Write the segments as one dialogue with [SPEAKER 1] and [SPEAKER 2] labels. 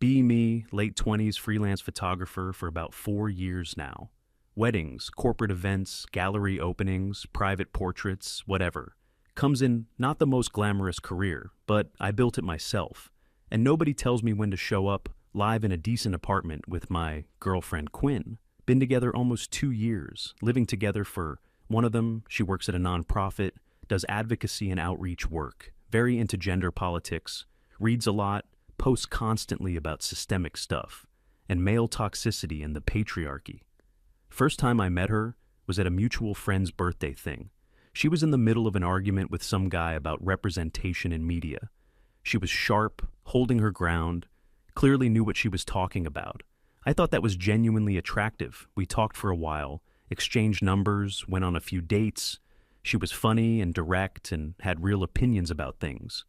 [SPEAKER 1] Be me, late 20s freelance photographer for about 4 years now. Weddings, corporate events, gallery openings, private portraits, whatever. Comes in not the most glamorous career, but I built it myself. And nobody tells me when to show up live in a decent apartment with my girlfriend Quinn. Been together almost 2 years, living together for one of them. She works at a nonprofit, does advocacy and outreach work, very into gender politics, reads a lot, posts constantly about systemic stuff, and male toxicity and the patriarchy. First time I met her was at a mutual friend's birthday thing. She was in the middle of an argument with some guy about representation in media. She was sharp, holding her ground, clearly knew what she was talking about. I thought that was genuinely attractive. We talked for a while, exchanged numbers, went on a few dates. She was funny and direct and had real opinions about things.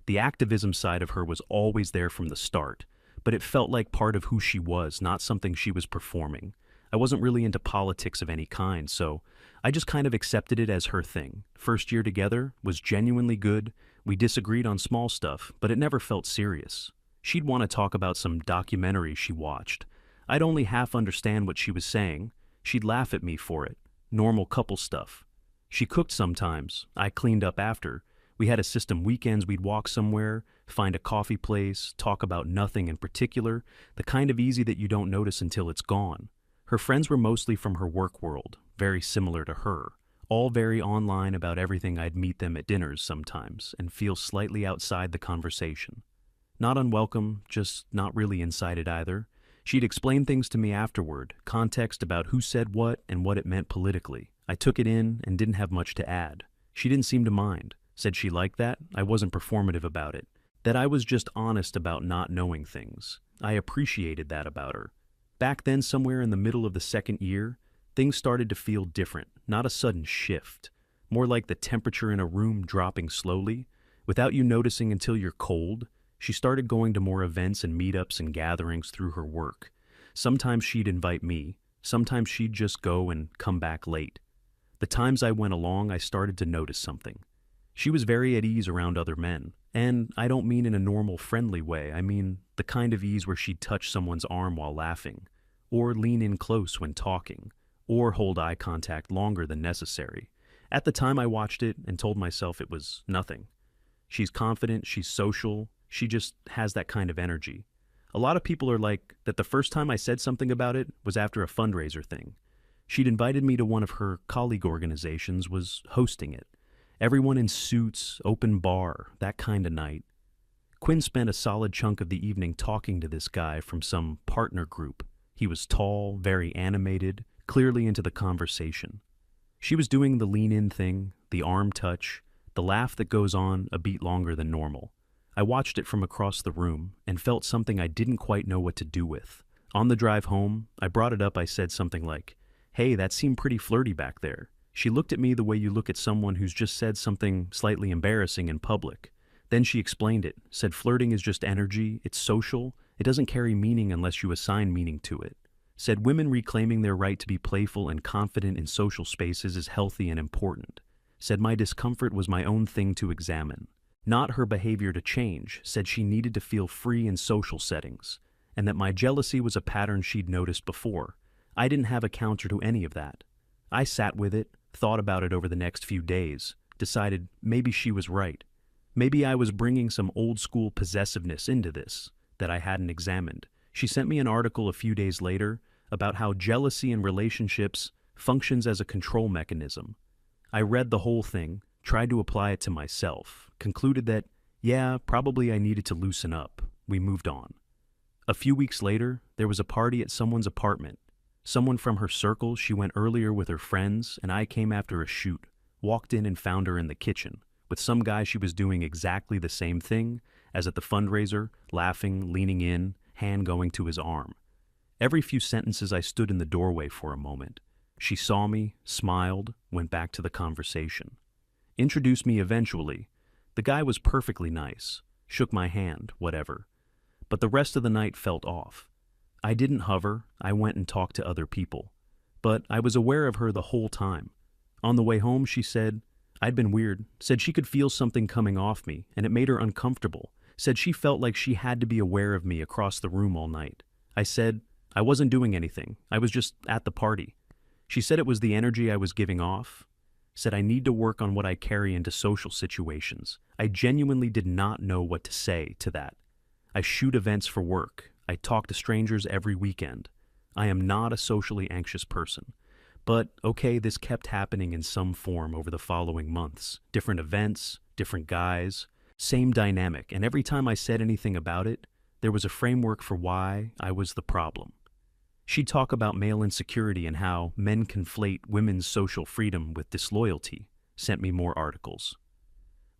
[SPEAKER 1] The activism side of her was always there from the start, but it felt like part of who she was, not something she was performing. I wasn't really into politics of any kind, so I just kind of accepted it as her thing. First year together was genuinely good. We disagreed on small stuff, but it never felt serious. She'd want to talk about some documentary she watched. I'd only half understand what she was saying. She'd laugh at me for it. Normal couple stuff. She cooked sometimes. I cleaned up after. We had a system weekends we'd walk somewhere, find a coffee place, talk about nothing in particular, the kind of easy that you don't notice until it's gone. Her friends were mostly from her work world, very similar to her, all very online about everything. I'd meet them at dinners sometimes and feel slightly outside the conversation. Not unwelcome, just not really inside it either. She'd explain things to me afterward, context about who said what and what it meant politically. I took it in and didn't have much to add. She didn't seem to mind. Said she liked that. I wasn't performative about it. That I was just honest about not knowing things. I appreciated that about her. Back then, somewhere in the middle of the second year, things started to feel different, not a sudden shift. More like the temperature in a room dropping slowly, without you noticing until you're cold. She started going to more events and meetups and gatherings through her work. Sometimes she'd invite me, sometimes she'd just go and come back late. The times I went along, I started to notice something. She was very at ease around other men, and I don't mean in a normal, friendly way. I mean the kind of ease where she'd touch someone's arm while laughing, or lean in close when talking, or hold eye contact longer than necessary. At the time I watched it and told myself it was nothing. She's confident, she's social, she just has that kind of energy. A lot of people are like that. The first time I said something about it was after a fundraiser thing. She'd invited me to one of her colleague organizations, was hosting it. Everyone in suits, open bar, that kind of night. Quinn spent a solid chunk of the evening talking to this guy from some partner group. He was tall, very animated, clearly into the conversation. She was doing the lean-in thing, the arm touch, the laugh that goes on a beat longer than normal. I watched it from across the room and felt something I didn't quite know what to do with. On the drive home, I brought it up. I said something like, "Hey, that seemed pretty flirty back there." She looked at me the way you look at someone who's just said something slightly embarrassing in public. Then she explained it, said flirting is just energy, it's social, it doesn't carry meaning unless you assign meaning to it. Said women reclaiming their right to be playful and confident in social spaces is healthy and important. Said my discomfort was my own thing to examine. Not her behavior to change. Said she needed to feel free in social settings, and that my jealousy was a pattern she'd noticed before. I didn't have a counter to any of that. I sat with it, thought about it over the next few days, decided maybe she was right. Maybe I was bringing some old-school possessiveness into this that I hadn't examined. She sent me an article a few days later about how jealousy in relationships functions as a control mechanism. I read the whole thing, tried to apply it to myself, concluded that, yeah, probably I needed to loosen up. We moved on. A few weeks later, there was a party at someone's apartment. Someone from her circle. She went earlier with her friends, and I came after a shoot, walked in and found her in the kitchen, with some guy she was doing exactly the same thing as at the fundraiser, laughing, leaning in, hand going to his arm. Every few sentences I stood in the doorway for a moment. She saw me, smiled, went back to the conversation. Introduced me eventually. The guy was perfectly nice, shook my hand, whatever. But the rest of the night felt off. I didn't hover, I went and talked to other people. But I was aware of her the whole time. On the way home, she said, I'd been weird, said she could feel something coming off me, and it made her uncomfortable, Said she felt like she had to be aware of me across the room all night. I said, I wasn't doing anything. I was just at the party. She said it was the energy I was giving off. Said I need to work on what I carry into social situations. I genuinely did not know what to say to that. I shoot events for work. I talk to strangers every weekend. I am not a socially anxious person. But okay, this kept happening in some form over the following months. Different events, different guys, same dynamic, and every time I said anything about it, there was a framework for why I was the problem. She'd talk about male insecurity and how men conflate women's social freedom with disloyalty, sent me more articles.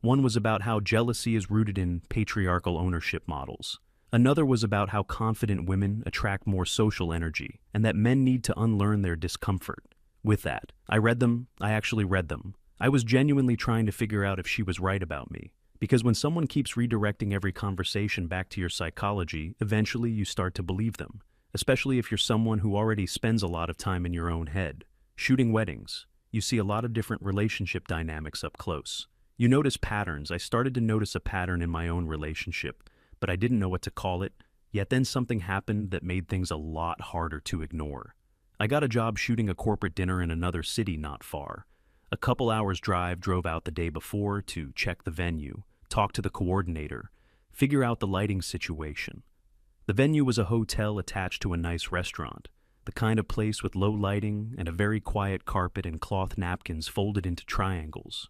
[SPEAKER 1] One was about how jealousy is rooted in patriarchal ownership models. Another was about how confident women attract more social energy and that men need to unlearn their discomfort. With that, I actually read them. I was genuinely trying to figure out if she was right about me. Because when someone keeps redirecting every conversation back to your psychology, eventually you start to believe them. Especially if you're someone who already spends a lot of time in your own head. Shooting weddings, you see a lot of different relationship dynamics up close. You notice patterns. I started to notice a pattern in my own relationship, but I didn't know what to call it. Yet then something happened that made things a lot harder to ignore. I got a job shooting a corporate dinner in another city not far. A couple hours drive, drove out the day before to check the venue, talk to the coordinator, figure out the lighting situation. The venue was a hotel attached to a nice restaurant, the kind of place with low lighting and a very quiet carpet and cloth napkins folded into triangles.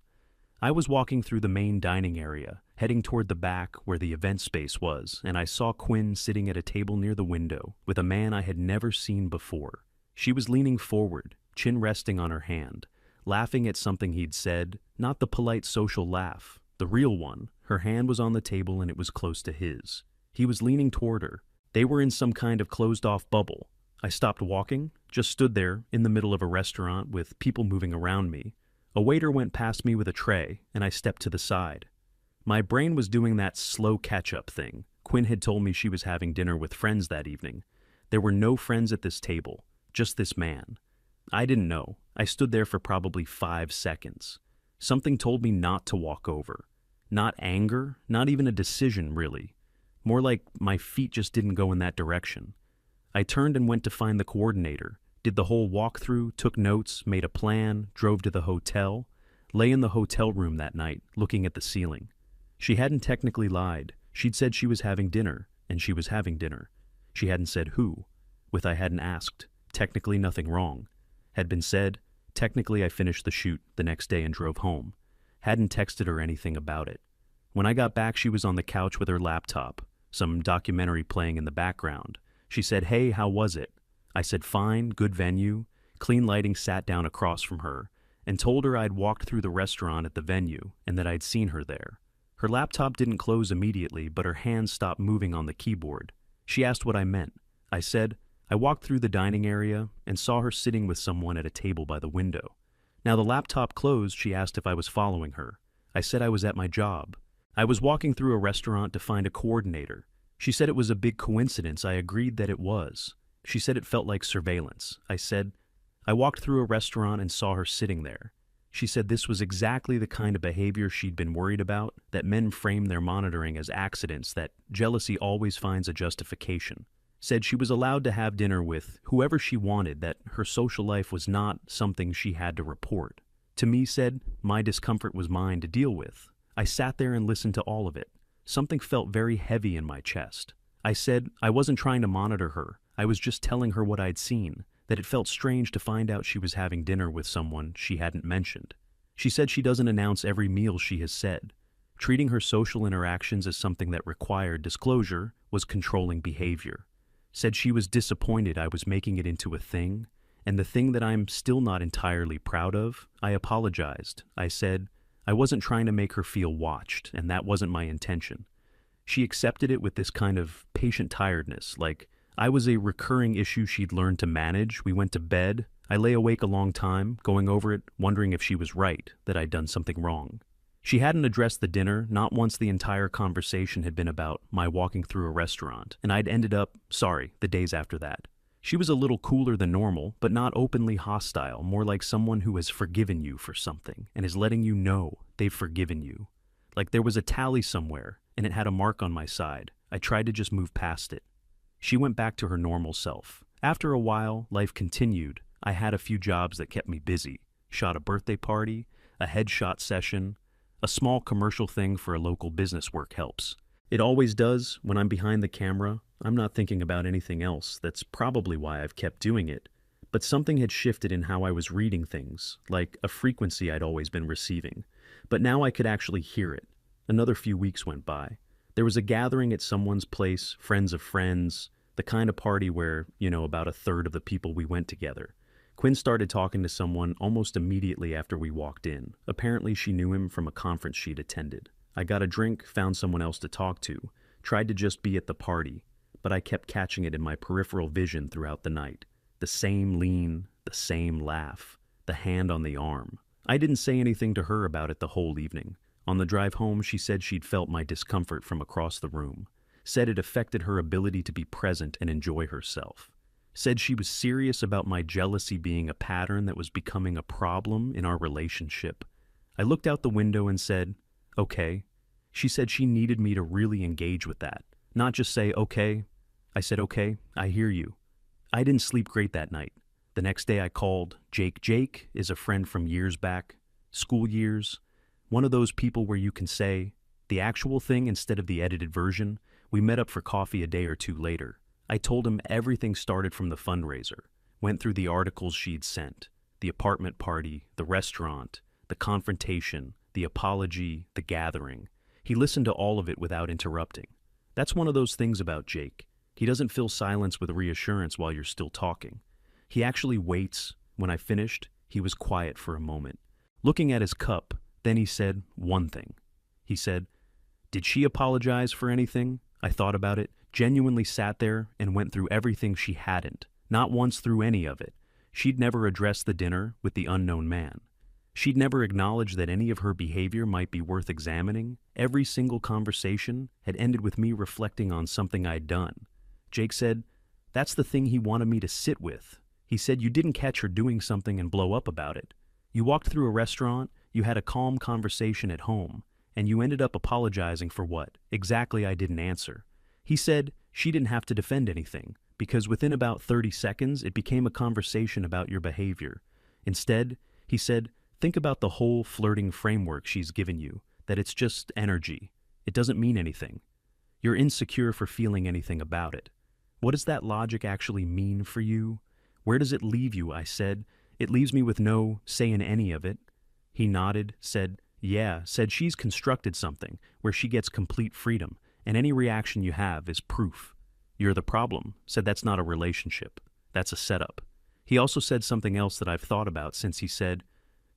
[SPEAKER 1] I was walking through the main dining area, heading toward the back where the event space was, and I saw Quinn sitting at a table near the window with a man I had never seen before. She was leaning forward, chin resting on her hand, laughing at something he'd said, not the polite social laugh, the real one. Her hand was on the table and it was close to his. He was leaning toward her. They were in some kind of closed-off bubble. I stopped walking, just stood there in the middle of a restaurant with people moving around me. A waiter went past me with a tray, and I stepped to the side. My brain was doing that slow catch-up thing. Quinn had told me she was having dinner with friends that evening. There were no friends at this table, just this man. I didn't know. I stood there for probably 5 seconds. Something told me not to walk over. Not anger, not even a decision, really. More like my feet just didn't go in that direction. I turned and went to find the coordinator, did the whole walkthrough, took notes, made a plan, drove to the hotel, lay in the hotel room that night, looking at the ceiling. She hadn't technically lied. She'd said she was having dinner, and she was having dinner. She hadn't said who. With I hadn't asked. Technically nothing wrong. Had been said, technically I finished the shoot the next day and drove home. Hadn't texted her anything about it. When I got back, she was on the couch with her laptop, some documentary playing in the background. She said, "Hey, how was it?" I said, "Fine, good venue." Clean lighting, sat down across from her, and told her I'd walked through the restaurant at the venue and that I'd seen her there. Her laptop didn't close immediately, but her hands stopped moving on the keyboard. She asked what I meant. I said, I walked through the dining area and saw her sitting with someone at a table by the window. Now the laptop closed, she asked if I was following her. I said I was at my job. I was walking through a restaurant to find a coordinator. She said it was a big coincidence. I agreed that it was. She said it felt like surveillance. I said, I walked through a restaurant and saw her sitting there. She said this was exactly the kind of behavior she'd been worried about, that men frame their monitoring as accidents, that jealousy always finds a justification. Said she was allowed to have dinner with whoever she wanted, that her social life was not something she had to report. To me, said, my discomfort was mine to deal with. I sat there and listened to all of it. Something felt very heavy in my chest. I said I wasn't trying to monitor her. I was just telling her what I'd seen, that it felt strange to find out she was having dinner with someone she hadn't mentioned. She said she doesn't announce every meal she has said. Treating her social interactions as something that required disclosure was controlling behavior. Said she was disappointed I was making it into a thing, and the thing that I'm still not entirely proud of. I apologized. I said I wasn't trying to make her feel watched, and that wasn't my intention. She accepted it with this kind of patient tiredness, like I was a recurring issue she'd learned to manage. We went to bed. I lay awake a long time, going over it, wondering if she was right, that I'd done something wrong. She hadn't addressed the dinner. Not once the entire conversation had been about my walking through a restaurant, and I'd ended up sorry the days after that. She was a little cooler than normal, but not openly hostile, more like someone who has forgiven you for something and is letting you know they've forgiven you. Like there was a tally somewhere, and it had a mark on my side. I tried to just move past it. She went back to her normal self. After a while, life continued. I had a few jobs that kept me busy. Shot a birthday party, a headshot session, a small commercial thing for a local business work helps. It always does. When I'm behind the camera, I'm not thinking about anything else. That's probably why I've kept doing it. But something had shifted in how I was reading things, like a frequency I'd always been receiving. But now I could actually hear it. Another few weeks went by. There was a gathering at someone's place, friends of friends, the kind of party where, about a third of the people we went together. Quinn started talking to someone almost immediately after we walked in. Apparently she knew him from a conference she'd attended. I got a drink, found someone else to talk to, tried to just be at the party, but I kept catching it in my peripheral vision throughout the night. The same lean, the same laugh, the hand on the arm. I didn't say anything to her about it the whole evening. On the drive home, she said she'd felt my discomfort from across the room. Said it affected her ability to be present and enjoy herself. Said she was serious about my jealousy being a pattern that was becoming a problem in our relationship. I looked out the window and said, okay. She said she needed me to really engage with that, not just say, okay. I said, okay, I hear you. I didn't sleep great that night. The next day I called. Jake is a friend from years back, school years, one of those people where you can say the actual thing instead of the edited version. We met up for coffee a day or two later. I told him everything started from the fundraiser, went through the articles she'd sent, the apartment party, the restaurant, the confrontation, the apology, the gathering. He listened to all of it without interrupting. That's one of those things about Jake. He doesn't fill silence with reassurance while you're still talking. He actually waits. When I finished, he was quiet for a moment. Looking at his cup, then he said one thing. He said, "Did she apologize for anything?" I thought about it, genuinely sat there and went through everything she hadn't, not once through any of it. She'd never addressed the dinner with the unknown man. She'd never acknowledged that any of her behavior might be worth examining. Every single conversation had ended with me reflecting on something I'd done. Jake said, "That's the thing he wanted me to sit with." He said, "You didn't catch her doing something and blow up about it. You walked through a restaurant, you had a calm conversation at home, and you ended up apologizing for what exactly I didn't answer." He said she didn't have to defend anything, because within about 30 seconds it became a conversation about your behavior. Instead, he said, think about the whole flirting framework she's given you, that it's just energy. It doesn't mean anything. You're insecure for feeling anything about it. What does that logic actually mean for you? Where does it leave you? I said. It leaves me with no say in any of it. He nodded, said, yeah, said she's constructed something where she gets complete freedom, and any reaction you have is proof. You're the problem, said that's not a relationship. That's a setup. He also said something else that I've thought about since. He said,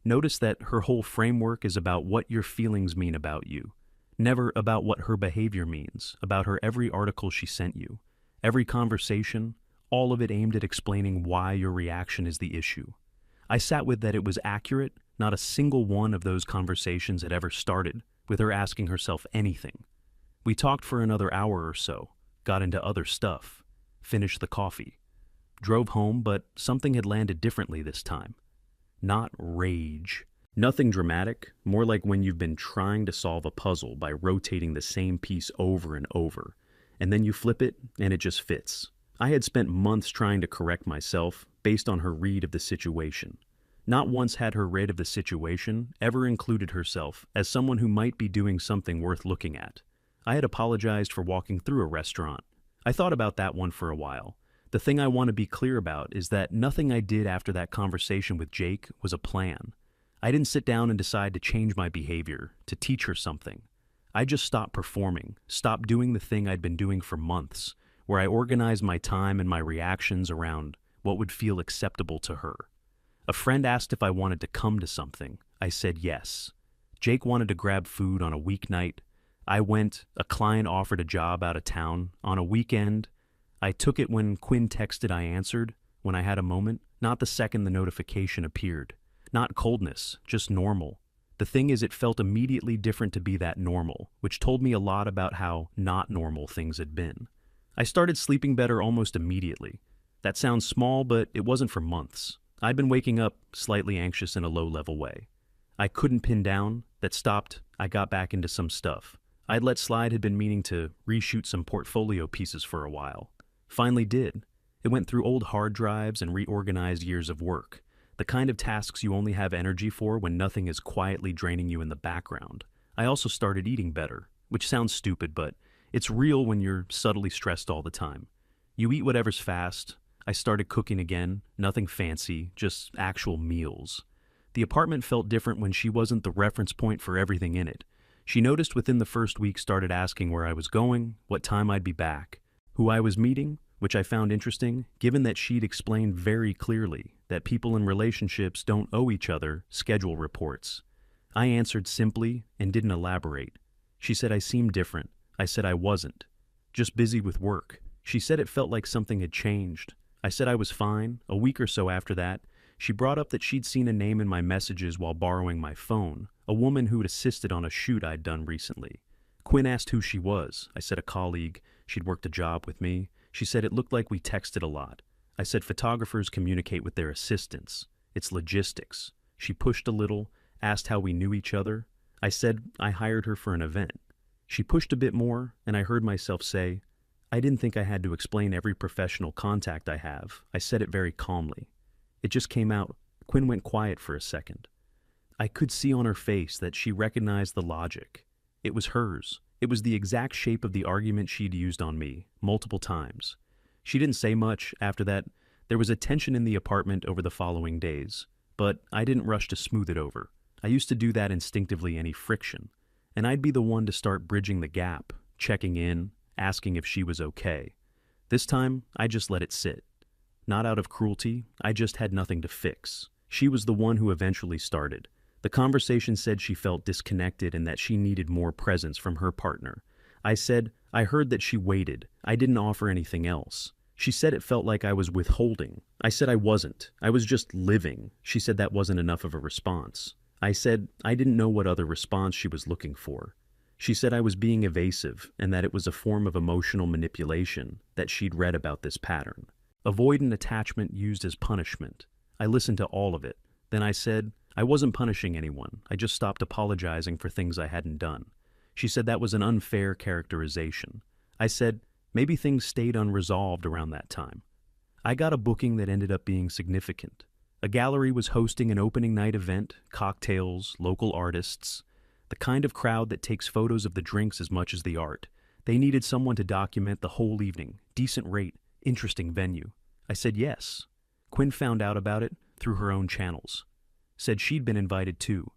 [SPEAKER 1] notice that her whole framework is about what your feelings mean about you, never about what her behavior means, about her every article she sent you, every conversation, all of it aimed at explaining why your reaction is the issue. I sat with that. It was accurate. Not a single one of those conversations had ever started with her asking herself anything. We talked for another hour or so, got into other stuff, finished the coffee, drove home, but something had landed differently this time. Not rage. Nothing dramatic, more like when you've been trying to solve a puzzle by rotating the same piece over and over, and then you flip it and it just fits. I had spent months trying to correct myself based on her read of the situation. Not once had her read of the situation ever included herself as someone who might be doing something worth looking at. I had apologized for walking through a restaurant. I thought about that one for a while. The thing I want to be clear about is that nothing I did after that conversation with Jake was a plan. I didn't sit down and decide to change my behavior, to teach her something. I just stopped performing, stopped doing the thing I'd been doing for months, where I organized my time and my reactions around what would feel acceptable to her. A friend asked if I wanted to come to something. I said yes. Jake wanted to grab food on a weeknight. I went. A client offered a job out of town. On a weekend, I took it when Quinn texted. I answered when I had a moment, not the second the notification appeared. Not coldness, just normal. The thing is, it felt immediately different to be that normal, which told me a lot about how not normal things had been. I started sleeping better almost immediately. That sounds small, but it wasn't for months. I'd been waking up slightly anxious in a low-level way. I couldn't pin down. That stopped. I got back into some stuff. I'd let slide had been meaning to reshoot some portfolio pieces for a while. Finally did. It went through old hard drives and reorganized years of work. The kind of tasks you only have energy for when nothing is quietly draining you in the background. I also started eating better, which sounds stupid, but it's real when you're subtly stressed all the time. You eat whatever's fast. I started cooking again, nothing fancy, just actual meals. The apartment felt different when she wasn't the reference point for everything in it. She noticed within the first week started asking where I was going, what time I'd be back, who I was meeting, which I found interesting, given that she'd explained very clearly that people in relationships don't owe each other schedule reports. I answered simply and didn't elaborate. She said I seemed different. I said I wasn't. Just busy with work. She said it felt like something had changed. I said I was fine. A week or so after that, she brought up that she'd seen a name in my messages while borrowing my phone, a woman who'd assisted on a shoot I'd done recently. Quinn asked who she was. I said a colleague. She'd worked a job with me. She said it looked like we texted a lot. I said photographers communicate with their assistants. It's logistics. She pushed a little, asked how we knew each other. I said I hired her for an event. She pushed a bit more, and I heard myself say, I didn't think I had to explain every professional contact I have. I said it very calmly. It just came out. Quinn went quiet for a second. I could see on her face that she recognized the logic. It was hers. It was the exact shape of the argument she'd used on me, multiple times. She didn't say much after that. There was a tension in the apartment over the following days, but I didn't rush to smooth it over. I used to do that instinctively, any friction, and I'd be the one to start bridging the gap, checking in, asking if she was okay. This time, I just let it sit. Not out of cruelty, I just had nothing to fix. She was the one who eventually started. The conversation said she felt disconnected and that she needed more presence from her partner. I said, I heard that she waited. I didn't offer anything else. She said it felt like I was withholding. I said I wasn't. I was just living. She said that wasn't enough of a response. I said I didn't know what other response she was looking for. She said I was being evasive and that it was a form of emotional manipulation, that she'd read about this pattern. Avoidant attachment used as punishment. I listened to all of it. Then I said, I wasn't punishing anyone. I just stopped apologizing for things I hadn't done. She said that was an unfair characterization. I said, maybe things stayed unresolved around that time. I got a booking that ended up being significant. A gallery was hosting an opening night event, cocktails, local artists, the kind of crowd that takes photos of the drinks as much as the art. They needed someone to document the whole evening, decent rate, interesting venue. I said yes. Quinn found out about it through her own channels. Said she'd been invited too.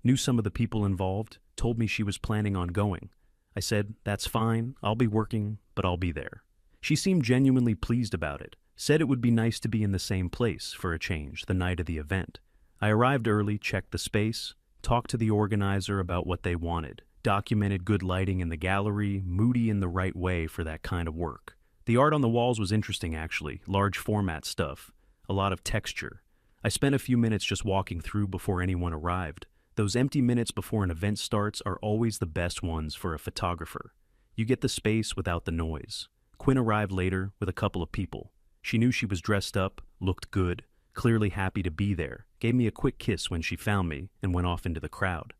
[SPEAKER 1] Knew some of the people involved, told me she was planning on going. I said, that's fine, I'll be working, but I'll be there. She seemed genuinely pleased about it. Said it would be nice to be in the same place, for a change, the night of the event. I arrived early, checked the space, talked to the organizer about what they wanted, documented good lighting in the gallery, moody in the right way for that kind of work. The art on the walls was interesting actually, large format stuff, a lot of texture. I spent a few minutes just walking through before anyone arrived. Those empty minutes before an event starts are always the best ones for a photographer. You get the space without the noise. Quinn arrived later with a couple of people. She knew she was dressed up, looked good, clearly happy to be there, gave me a quick kiss when she found me, and went off into the crowd.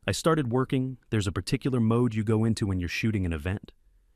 [SPEAKER 1] I started working. There's a particular mode you go into when you're shooting an event.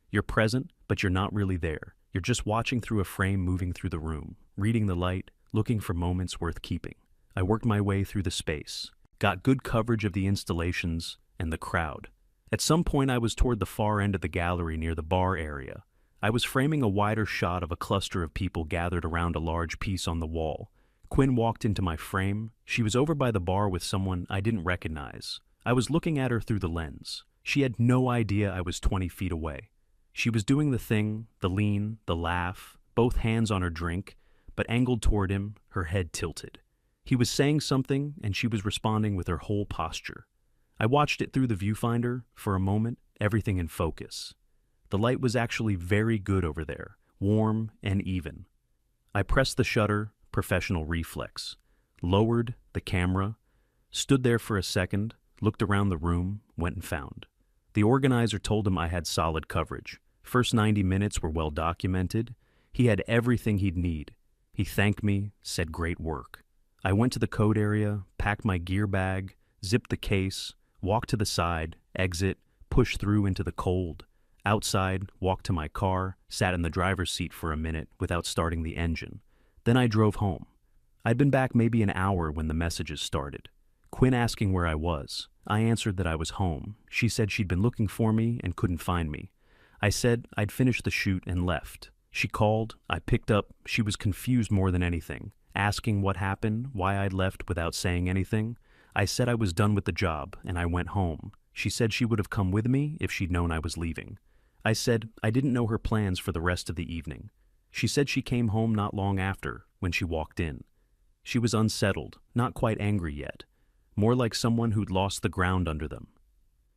[SPEAKER 1] You're present, but you're not really there. You're just watching through a frame moving through the room, reading the light, looking for moments worth keeping. I worked my way through the space, got good coverage of the installations and the crowd. At some point I was toward the far end of the gallery near the bar area. I was framing a wider shot of a cluster of people gathered around a large piece on the wall. Quinn walked into my frame. She was over by the bar with someone I didn't recognize. I was looking at her through the lens. She had no idea I was 20 feet away. She was doing the thing, the lean, the laugh, both hands on her drink, but angled toward him, her head tilted. He was saying something, and she was responding with her whole posture. I watched it through the viewfinder, for a moment, everything in focus. The light was actually very good over there, warm and even. I pressed the shutter, professional reflex, lowered the camera, stood there for a second, looked around the room, went and found. The organizer told him I had solid coverage. First 90 minutes were well documented. He had everything he'd need. He thanked me, said great work. I went to the code area, packed my gear bag, zipped the case, walked to the side, exit, pushed through into the cold. Outside, walked to my car, sat in the driver's seat for a minute without starting the engine. Then I drove home. I'd been back maybe an hour when the messages started. Quinn asking where I was. I answered that I was home. She said she'd been looking for me and couldn't find me. I said I'd finished the shoot and left. She called. I picked up. She was confused more than anything, asking what happened, why I'd left without saying anything. I said I was done with the job and I went home. She said she would have come with me if she'd known I was leaving. I said I didn't know her plans for the rest of the evening. She said she came home not long after, when she walked in. She was unsettled, not quite angry yet, more like someone who'd lost the ground under them.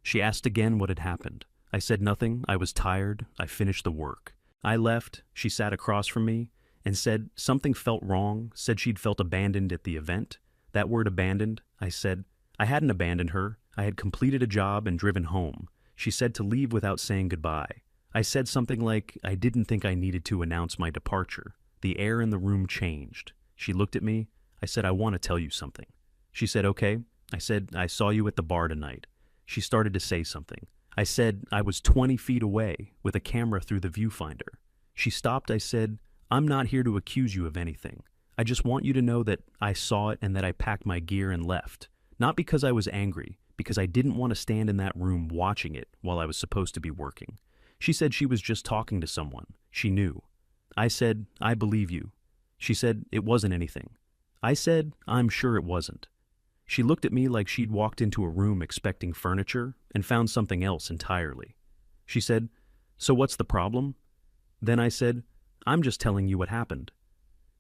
[SPEAKER 1] She asked again what had happened. I said nothing, I was tired, I finished the work. I left, she sat across from me, and said something felt wrong, said she'd felt abandoned at the event. That word abandoned, I said, I hadn't abandoned her, I had completed a job and driven home. She said to leave without saying goodbye. I said something like I didn't think I needed to announce my departure. The air in the room changed. She looked at me. I said, I want to tell you something. She said, okay. I said, I saw you at the bar tonight. She started to say something. I said, I was 20 feet away with a camera through the viewfinder. She stopped. I said, I'm not here to accuse you of anything. I just want you to know that I saw it and that I packed my gear and left. Not because I was angry, because I didn't want to stand in that room watching it while I was supposed to be working. She said she was just talking to someone. She knew. I said, I believe you. She said it wasn't anything. I said, I'm sure it wasn't. She looked at me like she'd walked into a room expecting furniture and found something else entirely. She said, so what's the problem? Then I said, I'm just telling you what happened.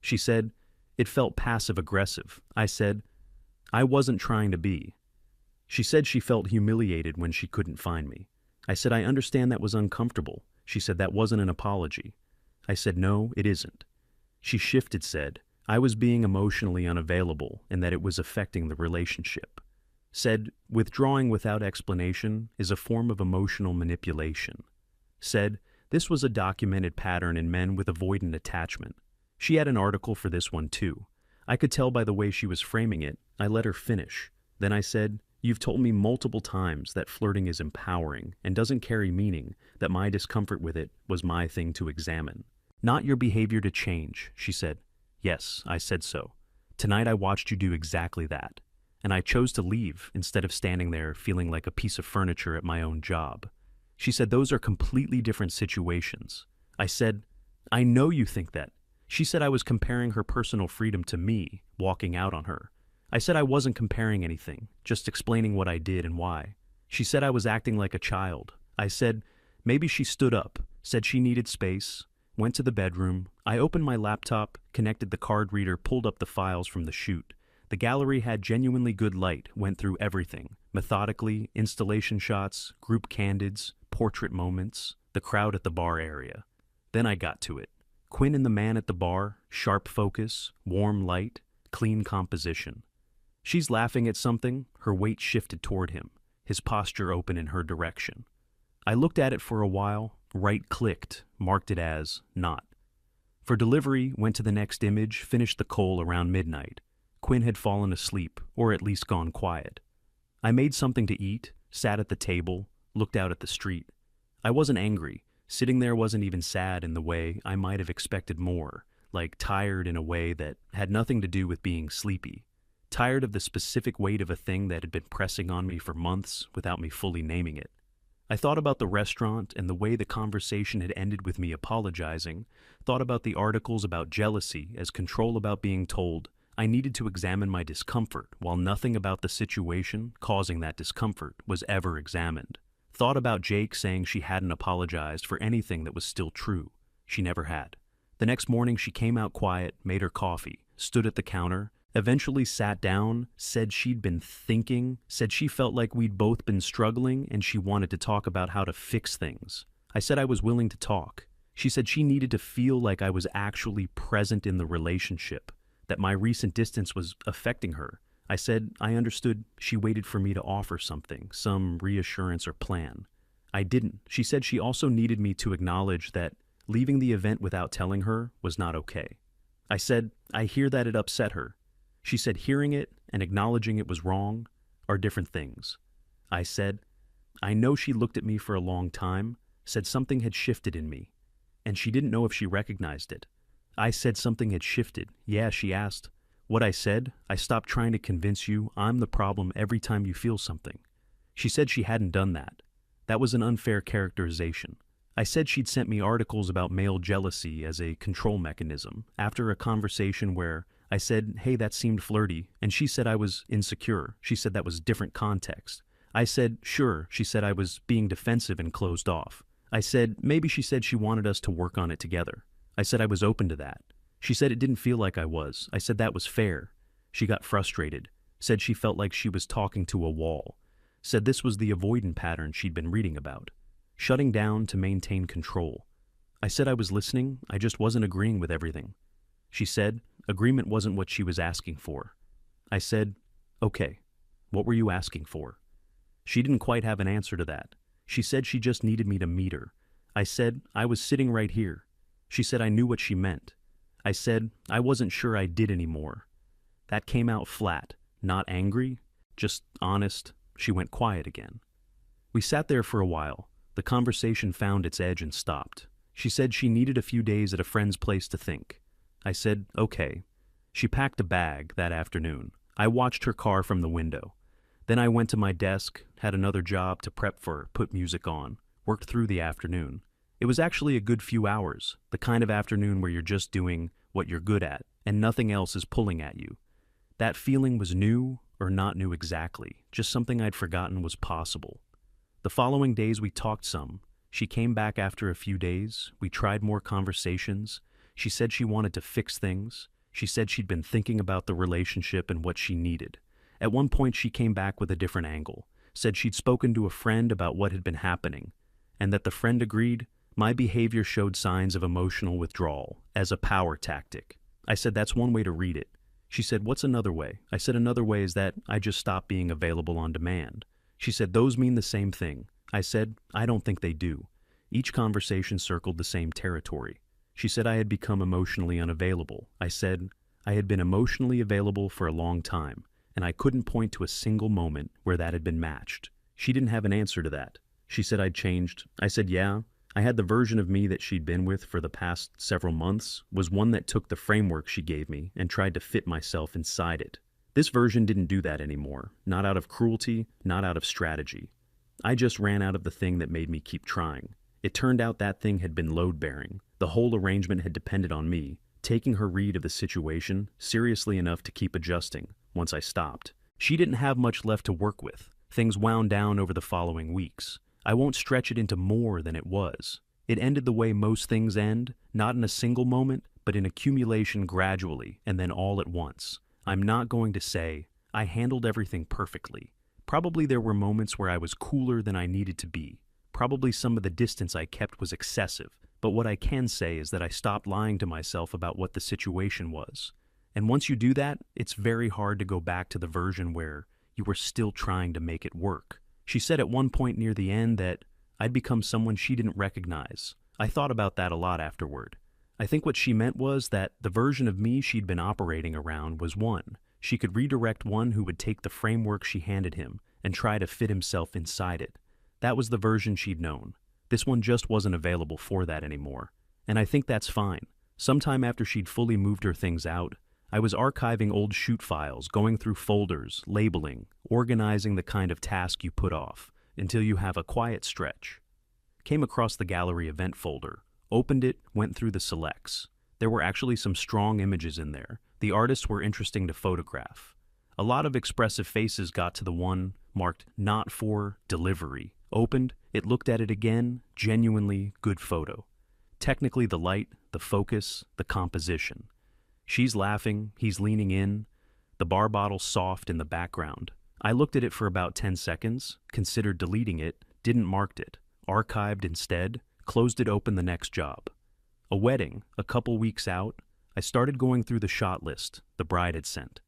[SPEAKER 1] She said, it felt passive-aggressive. I said, I wasn't trying to be. She said she felt humiliated when she couldn't find me. I said, I understand that was uncomfortable. She said that wasn't an apology. I said, no, it isn't. She shifted, said, I was being emotionally unavailable and that it was affecting the relationship. Said, withdrawing without explanation is a form of emotional manipulation. Said, this was a documented pattern in men with avoidant attachment. She had an article for this one too. I could tell by the way she was framing it. I let her finish. Then I said, you've told me multiple times that flirting is empowering and doesn't carry meaning, that my discomfort with it was my thing to examine. Not your behavior to change, she said. Yes, I said so. Tonight I watched you do exactly that. And I chose to leave instead of standing there feeling like a piece of furniture at my own job. She said those are completely different situations. I said, I know you think that. She said I was comparing her personal freedom to me, walking out on her. I said I wasn't comparing anything, just explaining what I did and why. She said I was acting like a child. I said, maybe she stood up, said she needed space, went to the bedroom. I opened my laptop, connected the card reader, pulled up the files from the shoot. The gallery had genuinely good light, went through everything, methodically, installation shots, group candids, portrait moments, the crowd at the bar area. Then I got to it. Quinn and the man at the bar, sharp focus, warm light, clean composition. She's laughing at something, her weight shifted toward him, his posture open in her direction. I looked at it for a while, right-clicked, marked it as not. For delivery, went to the next image, finished the coal around midnight. Quinn had fallen asleep, or at least gone quiet. I made something to eat, sat at the table, looked out at the street. I wasn't angry. Sitting there wasn't even sad in the way I might have expected more, like tired in a way that had nothing to do with being sleepy. Tired of the specific weight of a thing that had been pressing on me for months without me fully naming it. I thought about the restaurant and the way the conversation had ended with me apologizing, thought about the articles about jealousy as control about being told I needed to examine my discomfort while nothing about the situation causing that discomfort was ever examined. Thought about Jake saying she hadn't apologized for anything that was still true. She never had. The next morning she came out quiet, made her coffee, stood at the counter, eventually sat down, said she'd been thinking, said she felt like we'd both been struggling and she wanted to talk about how to fix things. I said I was willing to talk. She said she needed to feel like I was actually present in the relationship, that my recent distance was affecting her. I said I understood. She waited for me to offer something, some reassurance or plan. I didn't. She said she also needed me to acknowledge that leaving the event without telling her was not okay. I said, I hear that it upset her. She said hearing it and acknowledging it was wrong are different things. I said, I know she looked at me for a long time, said something had shifted in me, and she didn't know if she recognized it. I said something had shifted. Yeah, she asked. What I said, I stopped trying to convince you I'm the problem every time you feel something. She said she hadn't done that. That was an unfair characterization. I said she'd sent me articles about male jealousy as a control mechanism after a conversation where I said, hey, that seemed flirty, and she said I was insecure. She said that was different context. I said, sure. She said I was being defensive and closed off. I said, maybe she said she wanted us to work on it together. I said I was open to that. She said it didn't feel like I was. I said that was fair. She got frustrated, said she felt like she was talking to a wall, said this was the avoidant pattern she'd been reading about, shutting down to maintain control. I said I was listening, I just wasn't agreeing with everything. She said agreement wasn't what she was asking for. I said, okay, what were you asking for? She didn't quite have an answer to that. She said she just needed me to meet her. I said I was sitting right here. She said I knew what she meant. I said I wasn't sure I did anymore. That came out flat, not angry, just honest. She went quiet again. We sat there for a while. The conversation found its edge and stopped. She said she needed a few days at a friend's place to think. I said, okay. She packed a bag that afternoon. I watched her car from the window. Then I went to my desk, had another job to prep for, put music on, worked through the afternoon. It was actually a good few hours, the kind of afternoon where you're just doing what you're good at and nothing else is pulling at you. That feeling was new or not new exactly, just something I'd forgotten was possible. The following days we talked some. She came back after a few days. We tried more conversations. She said she wanted to fix things. She said she'd been thinking about the relationship and what she needed. At one point she came back with a different angle, said she'd spoken to a friend about what had been happening, and that the friend agreed my behavior showed signs of emotional withdrawal as a power tactic. I said that's one way to read it. She said, what's another way? I said another way is that I just stopped being available on demand. She said those mean the same thing. I said I don't think they do. Each conversation circled the same territory. She said I had become emotionally unavailable. I said I had been emotionally available for a long time, and I couldn't point to a single moment where that had been matched. She didn't have an answer to that. She said I'd changed. I said yeah. I had the version of me that she'd been with for the past several months was one that took the framework she gave me and tried to fit myself inside it. This version didn't do that anymore, not out of cruelty, not out of strategy. I just ran out of the thing that made me keep trying. It turned out that thing had been load-bearing. The whole arrangement had depended on me, taking her read of the situation seriously enough to keep adjusting once I stopped. She didn't have much left to work with. Things wound down over the following weeks. I won't stretch it into more than it was. It ended the way most things end, not in a single moment, but in accumulation gradually and then all at once. I'm not going to say I handled everything perfectly. Probably there were moments where I was cooler than I needed to be. Probably some of the distance I kept was excessive. But what I can say is that I stopped lying to myself about what the situation was. And once you do that, it's very hard to go back to the version where you were still trying to make it work. She said at one point near the end that I'd become someone she didn't recognize. I thought about that a lot afterward. I think what she meant was that the version of me she'd been operating around was one. She could redirect one who would take the framework she handed him and try to fit himself inside it. That was the version she'd known. This one just wasn't available for that anymore. And I think that's fine. Sometime after she'd fully moved her things out, I was archiving old shoot files, going through folders, labeling, organizing the kind of task you put off until you have a quiet stretch. Came across the gallery event folder, opened it, went through the selects. There were actually some strong images in there. The artists were interesting to photograph. A lot of expressive faces got to the one marked not for delivery. Opened, it looked at it again, genuinely good photo. Technically the light, the focus, the composition. She's laughing, he's leaning in, the bar bottle soft in the background. I looked at it for about 10 seconds, considered deleting it, didn't mark it, archived instead, closed it open the next job. A wedding, a couple weeks out, I started going through the shot list the bride had sent.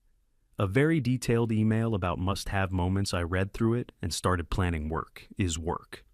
[SPEAKER 1] A very detailed email about must-have moments. I read through it and started planning work is work.